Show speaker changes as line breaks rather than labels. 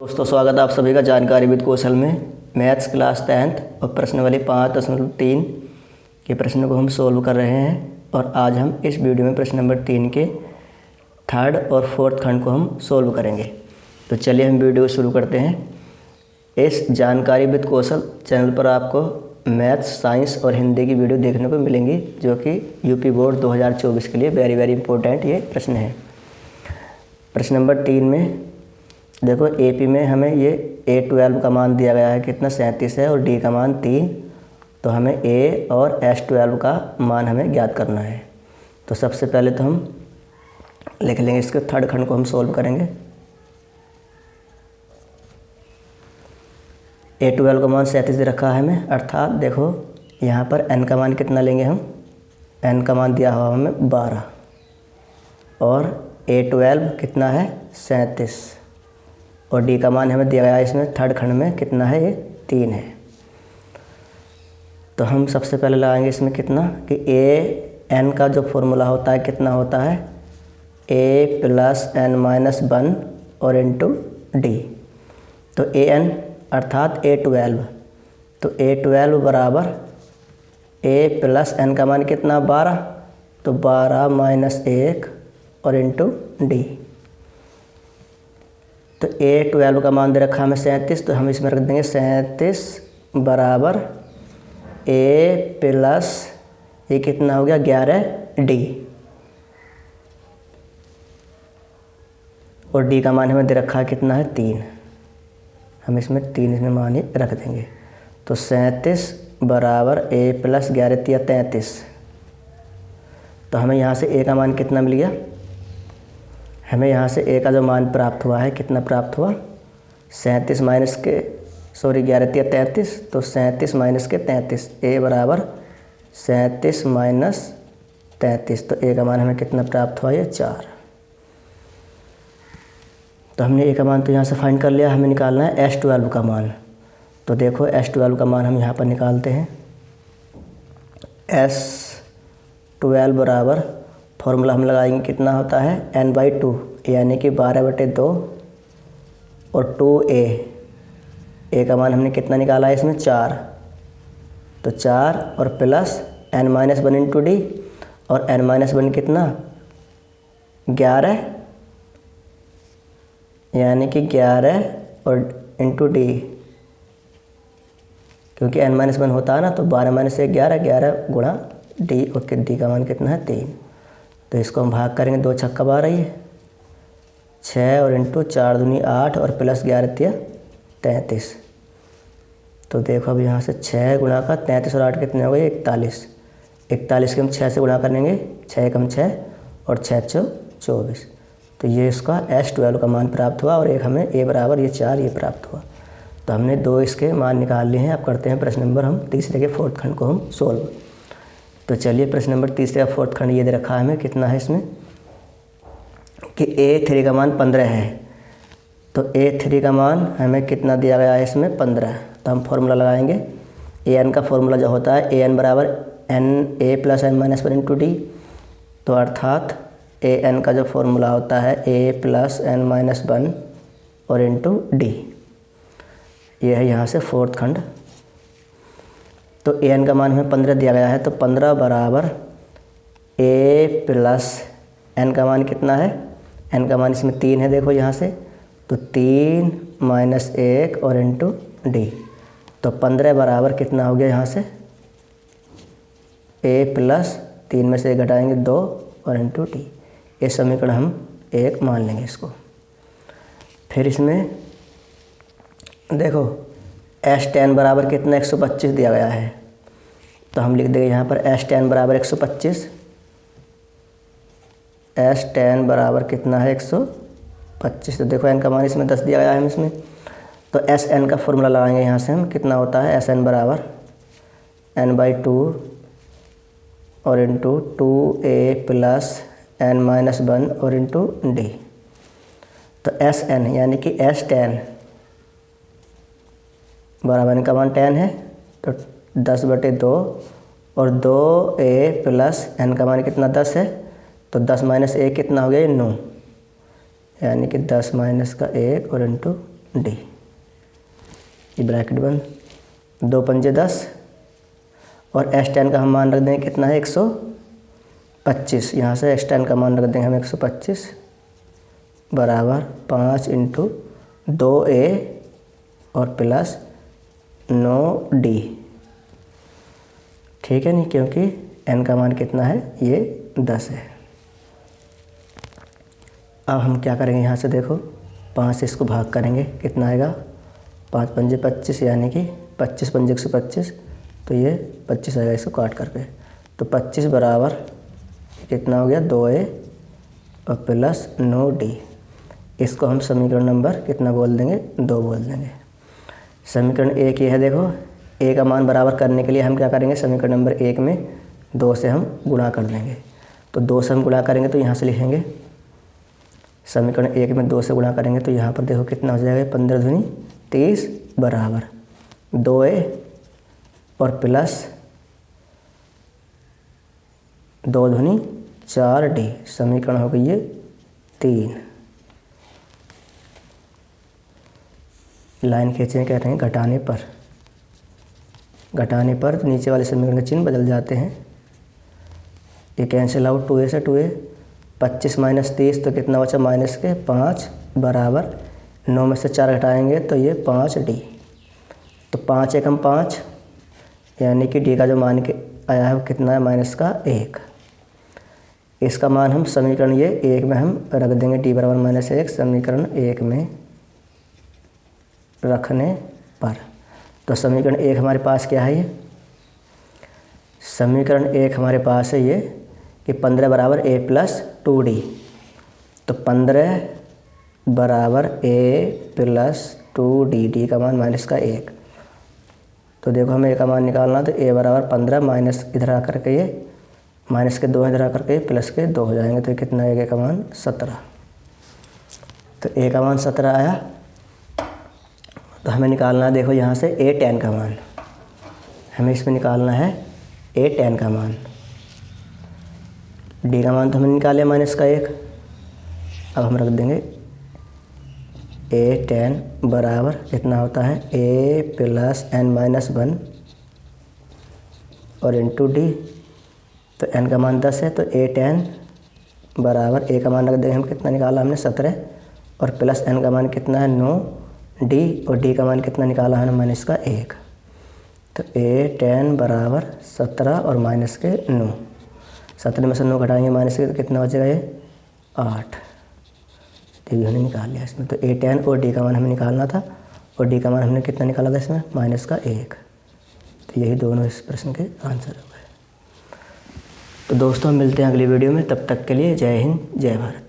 दोस्तों स्वागत है आप सभी का जानकारी विद कौशल में। मैथ्स क्लास 10th और प्रश्नावली 5.3 के प्रश्न को हम सोल्व कर रहे हैं और आज हम इस वीडियो में प्रश्न नंबर 3 के थर्ड और फोर्थ खंड को हम सोल्व करेंगे। तो चलिए हम वीडियो शुरू करते हैं। इस जानकारी विद कौशल चैनल पर आपको मैथ्स, साइंस और हिंदी की वीडियो देखने को मिलेंगी जो कि यूपी बोर्ड 2024 के लिए वेरी इंपॉर्टेंट ये प्रश्न है। प्रश्न नंबर 3 में देखो एपी में हमें ये A12 का मान दिया गया है कितना 37 है और डी का मान 3। तो हमें ए और S12 का मान हमें ज्ञात करना है। तो सबसे पहले तो हम लिख लेंगे इसके थर्ड खंड को हम सोल्व करेंगे। A12 का मान 37 रखा है हमें, अर्थात देखो यहाँ पर n का मान कितना लेंगे हम, n का मान दिया हुआ हमें 12 और A12 कितना है 37 और डी का मान हमें दिया गया है इसमें थर्ड खंड में कितना है, ये 3 है। तो हम सबसे पहले लगाएंगे इसमें कितना कि ए एन का जो फॉर्मूला होता है कितना होता है a + n-1 और इंटू डी। तो ए एन अर्थात A12, तो A12 बराबर a + n का मान कितना 12, तो 12 - 1 और इंटू डी। तो A12 का मान दे रखा हमें 37, तो हम इसमें रख देंगे 37 बराबर a प्लस ये कितना हो गया 11 डी और डी का मान हमें दे रखा है कितना है 3। हम इसमें 3 इसमें मान ही रख देंगे। तो 37 बराबर a + 11 × 33। तो हमें यहाँ से a का मान कितना मिल गया, हमें यहाँ से a का जो मान प्राप्त हुआ है कितना प्राप्त हुआ 37 माइनस के 11 × 33, तो 37 माइनस के 33 a बराबर 37 माइनस 33। तो a का मान हमें कितना प्राप्त हुआ ये 4। तो हमने a का मान तो यहाँ से फाइंड कर लिया, हमें निकालना है S12 का मान। तो देखो S12 का मान हम यहाँ पर निकालते हैं। S12 बराबर फॉर्मूला हम लगाएंगे कितना होता है n/2 यानी कि 12/2 और 2a। a का मान हमने कितना निकाला है इसमें 4, तो 4 और प्लस n-1 इंटू डी और n-1 कितना 11 यानी कि 11 और इंटू डी, क्योंकि n-1 होता है ना, तो 12 - 1 11 गुणा डी और डी का मान कितना है 3। तो इसको हम भाग करेंगे, 2 छक्का 12 ये 6 और इंटू 4 दूनी 8 और प्लस 11 × 33। तो देखो अब यहाँ से 6 गुणा का 33 और 8 कितने हो गए 41। 41 के हम 6 से गुणा कर लेंगे, 6 कम 6 और 6 × 24। तो ये इसका S12 का मान प्राप्त हुआ और एक हमें a बराबर ये 4 ये प्राप्त हुआ। तो हमने 2 इसके मान निकाल लिए हैं। अब करते हैं प्रश्न नंबर हम तीसरे के फोर्थ खंड को हम सोल्व। तो चलिए प्रश्न नंबर तीसरे का फोर्थ खंड ये दे रखा है हमें कितना है इसमें कि A3 का मान 15 है। तो A3 का मान हमें कितना दिया गया है इसमें 15। तो हम फॉर्मूला लगाएंगे। an का फॉर्मूला जो होता है an बराबर a + n-1 इंटू डी। तो अर्थात an का जो फॉर्मूला होता है a + n-1 और इंटू डी। ये है यहाँ से फोर्थ खंड। तो an का मान हमें 15 दिया गया है, तो 15 बराबर a + n का मान कितना है, n का मान इसमें 3 है देखो यहाँ से, तो 3 - 1 और इंटू डी। तो 15 बराबर कितना हो गया यहाँ से a + 3 में से 1 घटाएंगे 2 और इंटू डी। ये समीकरण हम 1 मान लेंगे इसको। फिर इसमें देखो S10 बराबर कितना 125 दिया गया है, तो हम लिख देंगे यहाँ पर S10 बराबर 125। S10 बराबर कितना है 125। तो देखो n का मान इसमें 10 दिया गया है इसमें, तो Sn का फॉर्मूला लगाएंगे यहाँ से हम कितना होता है Sn बराबर n/2 और इंटू 2a + n-1 और इंटू डी। तो Sn यानी कि S10 बराबर n का मान 10 है, तो 10/2 और 2a + n का मान कितना 10 है, तो 10 - 1 कितना हो गया ये 9, यानी कि 10 - 1 और इंटू डी। ये ब्रैकेट बंद, 2 पंजे 10 और S10 का हम मान रख देंगे कितना है 125। यहाँ से S10 का मान रख देंगे हम 125 बराबर 5 × 2A और प्लस 9D। ठीक है नहीं, क्योंकि n का मान कितना है, ये 10 है। अब हम क्या करेंगे, यहाँ से देखो 5 से इसको भाग करेंगे, कितना आएगा 5 पंजे 25, यानी कि 25 पंजे 125, तो ये 25 आएगा इसको काट करके। तो 25 बराबर कितना हो गया 2A और प्लस 9D। इसको हम समीकरण नंबर कितना बोल देंगे, 2 बोल देंगे। समीकरण 1 ये है, देखो A का मान बराबर करने के लिए हम क्या करेंगे, समीकरण नंबर 1 में 2 से हम गुणा कर देंगे। तो 2 से हम गुणा करेंगे तो यहाँ से लिखेंगे, समीकरण 1 में 2 से गुणा करेंगे तो यहाँ पर देखो कितना हो जाएगा, 15 दूनी 30 बराबर 2A और प्लस 2 दूनी 4D। समीकरण हो गई ये 3। लाइन खींचने कह रहे हैं घटाने पर तो नीचे वाले समीकरण के चिन्ह बदल जाते हैं। ये कैंसिल आउट, 2A से 2A, 25 माइनस 30 तो कितना बचा माइनस के 5 बराबर 9 में से 4 घटाएंगे तो ये 5D। तो 5 एकम 5, यानी कि D का जो मान के आया है वो कितना है, माइनस का 1। इसका मान हम समीकरण ये 1 में हम रख देंगे, D बराबर -1 समीकरण 1 में रखने पर। तो समीकरण 1 हमारे पास क्या है, ये समीकरण 1 हमारे पास है ये कि 15 बराबर A प्लस 2D। तो 15 बराबर A प्लस 2D, D का मान माइनस का 1। तो देखो हमें A का मान निकालना, तो A बराबर 15 माइनस इधर आकर के ये माइनस के 2 इधर आकर के प्लस के 2 हो जाएंगे, तो कितना आएगा A का मान 17। तो A का मान 17 आया। तो हमें निकालना है, देखो यहाँ से A tan का मान, हमें इसमें निकालना है A tan का मान। D का मान तो हमने निकाले माइनस का 1। अब हम रख देंगे A tan बराबर कितना होता है, A प्लस n-1 और इंटू D। तो n का मान 10 है, तो A tan बराबर A का मान रख देंगे हम, कितना निकाला हमने 17 और प्लस n का मान कितना है 9D और D का मान कितना निकाला है माइनस का 1। तो A tan बराबर 17 और माइनस के 9, 17 में से 9 घटाएंगे माइनस के तो कितना बचेगा ये 8। तो भी हमने निकाल लिया इसमें। तो A tan और D का मान हमें निकालना था और D का मान हमने कितना निकाला था इसमें, माइनस का 1। तो यही दोनों इस प्रश्न के आंसर हो गए। तो दोस्तों मिलते हैं अगली वीडियो में, तब तक के लिए जय हिंद जय भारत।